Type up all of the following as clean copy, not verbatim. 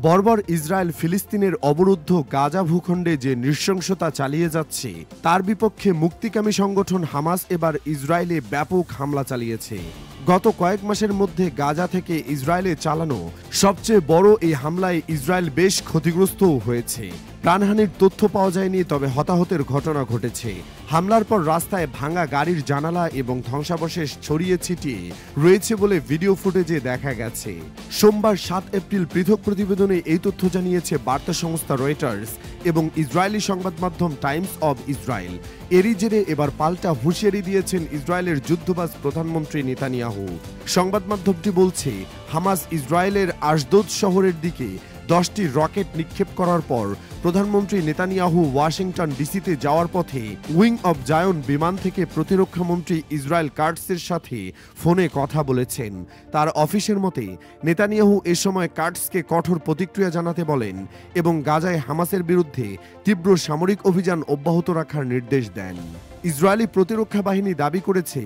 বর্বর ইসরায়েল ফিলিস্তিনের অবরুদ্ধ গাজা ভূখণ্ডে যে নৃশংসতা চালিয়ে যাচ্ছে তার বিপক্ষে মুক্তিকামী সংগঠন হামাস এবার ইসরায়েলে ব্যাপক হামলা চালিয়েছে। গত কয়েক মাসের মধ্যে গাজা থেকে ইসরায়েলে চালানো সবচেয়ে বড় এই হামলায় ইসরায়েল বেশ ক্ষতিগ্রস্তও হয়েছে। প্রাণহানির তথ্য পাওয়া যায়নি, তবে হতাহতের ঘটনা ঘটেছে। হামলার পর রাস্তায় ভাঙা গাড়ির জানালা এবং ধ্বংসাবশেষ ছড়িয়ে ছিটিয়ে রয়েছে বলে ভিডিও ফুটেজে দেখা গেছে। সোমবার 7 এপ্রিল পৃথক প্রতিবেদনে এই তথ্য জানিয়েছে বার্তা সংস্থা রয়টার্স এবং ইসরায়েলি সংবাদ মাধ্যম টাইমস অব ইসরায়েল। এরই জেরে এবার পাল্টা হুঁশিয়ারি দিয়েছেন ইসরায়েলের যুদ্ধবাজ প্রধানমন্ত্রী নেতানিয়াহু। সংবাদ মাধ্যমটি বলছে, হামাস ইসরায়েলের আশদোদ শহরের দিকে 10টি রকেট নিক্ষেপ করার পর প্রধানমন্ত্রী নেতানিয়াহু ওয়াশিংটন ডিসিতে যাওয়ার পথে উইং অব জায়ন বিমান থেকে প্রতিরক্ষা মন্ত্রী ইসরায়েল কাটসের সাথে ফোনে কথা বলেছেন। তার অফিসের মতে নেতানিয়াহু এ সময় কাটসকে কঠোর প্রতিক্রিয়া জানাতে বলেন এবং গাজায় হামাসের বিরুদ্ধে তীব্র সামরিক অভিযান অব্যাহত রাখার নির্দেশ দেন। ইসরায়েলি প্রতিরক্ষা বাহিনী দাবি করেছে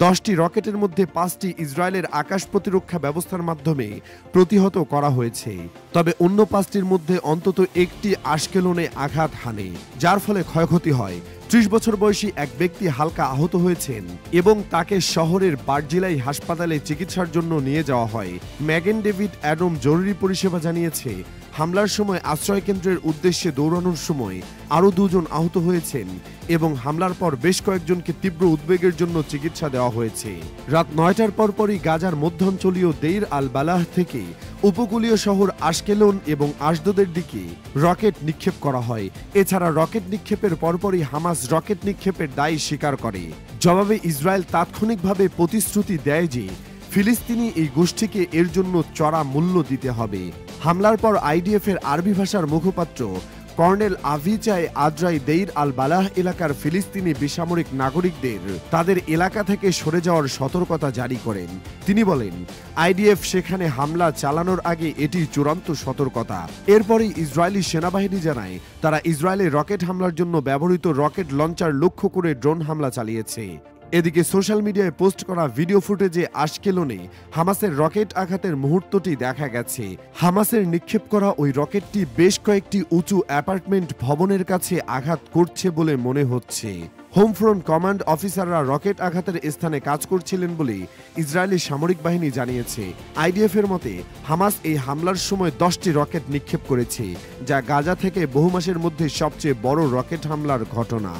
10টি রকেটের মধ্যে 5টি ইসরায়েলের আকাশ প্রতিরক্ষা ব্যবস্থার মাধ্যমে প্রতিহত করা হয়েছে, তবে অন্য 5টির মধ্যে অন্তত একটি আশকেলনে আঘাত হানে, যার ফলে ক্ষয়ক্ষতি হয়। 30 বছর বয়সী এক ব্যক্তি হালকা আহত হয়েছেন এবং তাকে শহরের বার্জিলাই হাসপাতালে চিকিৎসার জন্য নিয়ে যাওয়া হয়। ম্যাগেন ডেভিড অ্যাডম জরুরি পরিষেবা জানিয়েছে, হামলার সময় আশ্রয় কেন্দ্রের উদ্দেশ্যে দৌড়ানোর সময় আরও 2 জন আহত হয়েছেন এবং হামলার পর বেশ কয়েকজনকে তীব্র উদ্বেগের জন্য চিকিৎসা দেওয়া হয়েছে। রাত 9টার পরপরই গাজার মধ্যাঞ্চলীয় দেইর আল বালাহ থেকে উপকূলীয় শহর আশকেলন এবং আশদোদের দিকে রকেট নিক্ষেপ করা হয়। এছাড়া রকেট নিক্ষেপের পরপরই হামাস রকেট নিক্ষেপের দায় স্বীকার করে। জবাবে ইসরায়েল তাৎক্ষণিকভাবে প্রতিশ্রুতি দেয় যে ফিলিস্তিনি এই গোষ্ঠীকে এর জন্য চড়া মূল্য দিতে হবে। হামলার পর আইডিএফ এর আরবি ভাষার মুখপাত্র কর্নেল আভিচাই আদ্রাই দেইর আল বালাহ এলাকার ফিলিস্তিনি বেসামরিক নাগরিকদের তাদের এলাকা থেকে সরে যাওয়ার সতর্কতা জারি করেন। তিনি বলেন, আইডিএফ সেখানে হামলা চালানোর আগে এটি চূড়ান্ত সতর্কতা। এরপরই ইসরায়েলি সেনাবাহিনী জানায় তারা ইসরায়েলে রকেট হামলার জন্য ব্যবহৃত রকেট লঞ্চার লক্ষ্য করে ড্রোন হামলা চালিয়েছে। এদিকে সোশ্যাল মিডিয়ায় পোস্ট করা ভিডিও ফুটেজে আশকেলনে হামাসের রকেট আঘাতের মুহূর্তটি দেখা গেছে। হামাসের নিক্ষেপ করা ওই রকেটটি বেশ কয়েকটি উঁচু অ্যাপার্টমেন্ট ভবনের কাছে আঘাত করছে বলে মনে হচ্ছে। হোমফ্রন্ট কমান্ড অফিসাররা রকেট আঘাতের স্থানে কাজ করছিলেন বলে ইসরায়েলি সামরিক বাহিনী জানিয়েছে। আইডিএফ এর মতে হামাস এই হামলার সময় 10টি রকেট নিক্ষেপ করেছে, যা গাজা থেকে বহু মাসের মধ্যে সবচেয়ে বড় রকেট হামলার ঘটনা।